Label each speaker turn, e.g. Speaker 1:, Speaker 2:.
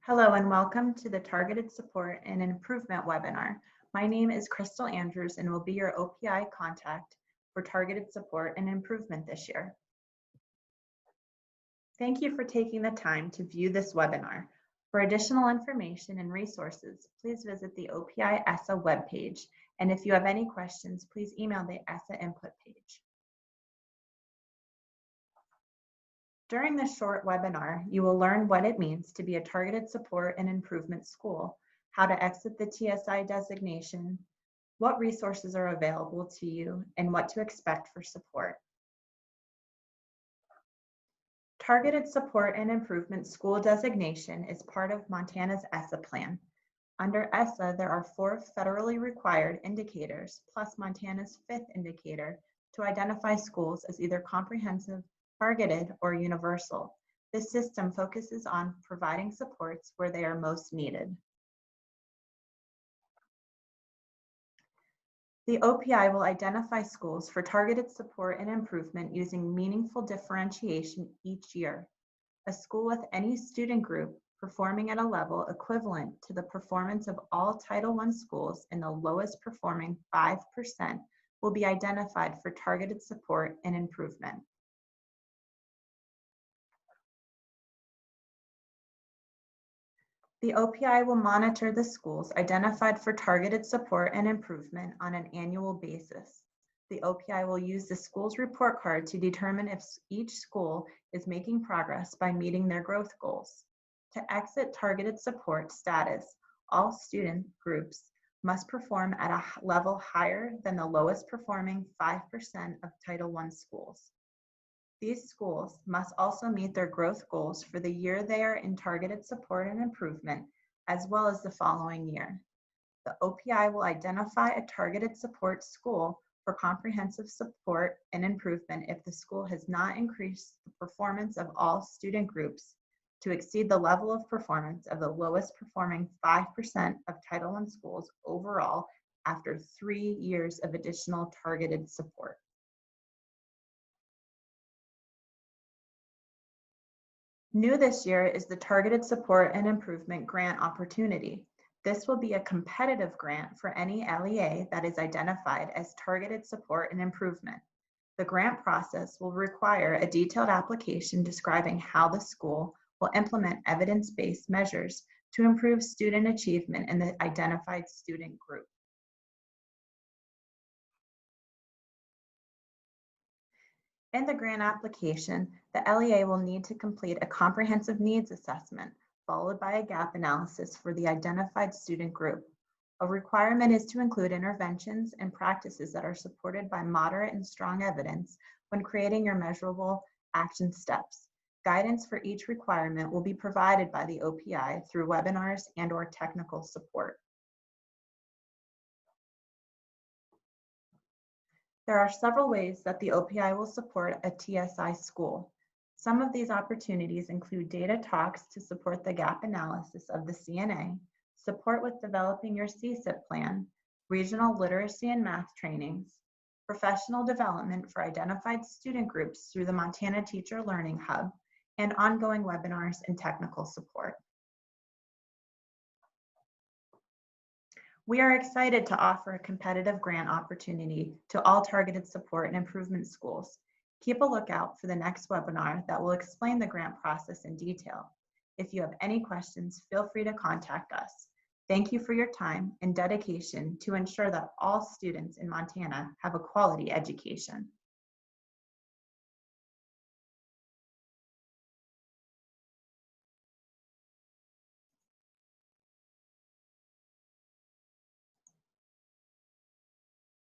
Speaker 1: Hello and welcome to the Targeted Support and Improvement webinar. My name is Crystal Andrews and will be your OPI contact for Targeted Support and Improvement this year. Thank you for taking the time to view this webinar. For additional information and resources, please visit the OPI ESSA webpage. And if you have any questions, please email the ESSA input page. During this short webinar, you will learn what it means to be a targeted support and improvement school, how to exit the TSI designation, what resources are available to you, and what to expect for support. Targeted Support and Improvement School designation is part of Montana's ESSA plan. Under ESSA, there are 4 federally required indicators, plus Montana's 5th indicator, to identify schools as either comprehensive, targeted, or universal. This system focuses on providing supports where they are most needed. The OPI will identify schools for targeted support and improvement using meaningful differentiation each year. A school with any student group performing at a level equivalent to the performance of all Title I schools in the lowest performing 5% will be identified for targeted support and improvement. The OPI will monitor the schools identified for targeted support and improvement on an annual basis. The OPI will use the school's report card to determine if each school is making progress by meeting their growth goals. To exit targeted support status, all student groups must perform at a level higher than the lowest performing 5% of Title I schools. These schools must also meet their growth goals for the year they are in targeted support and improvement, as well as the following year. The OPI will identify a targeted support school for comprehensive support and improvement if the school has not increased the performance of all student groups to exceed the level of performance of the lowest performing 5% of Title I schools overall after 3 years of additional targeted support. New this year is the Targeted Support and Improvement Grant Opportunity. This will be a competitive grant for any LEA that is identified as Targeted Support and Improvement. The grant process will require a detailed application describing how the school will implement evidence-based measures to improve student achievement in the identified student group. In the grant application, the LEA will need to complete a comprehensive needs assessment, followed by a gap analysis for the identified student group. A requirement is to include interventions and practices that are supported by moderate and strong evidence when creating your measurable action steps. Guidance for each requirement will be provided by the OPI through webinars and/or technical support. There are several ways that the OPI will support a TSI school. Some of these opportunities include data talks to support the gap analysis of the CNA, support with developing your CSIP plan, regional literacy and math trainings, professional development for identified student groups through the Montana Teacher Learning Hub, and ongoing webinars and technical support. We are excited to offer a competitive grant opportunity to all targeted support and improvement schools. Keep a lookout for the next webinar that will explain the grant process in detail. If you have any questions, feel free to contact us. Thank you for your time and dedication to ensure that all students in Montana have a quality education.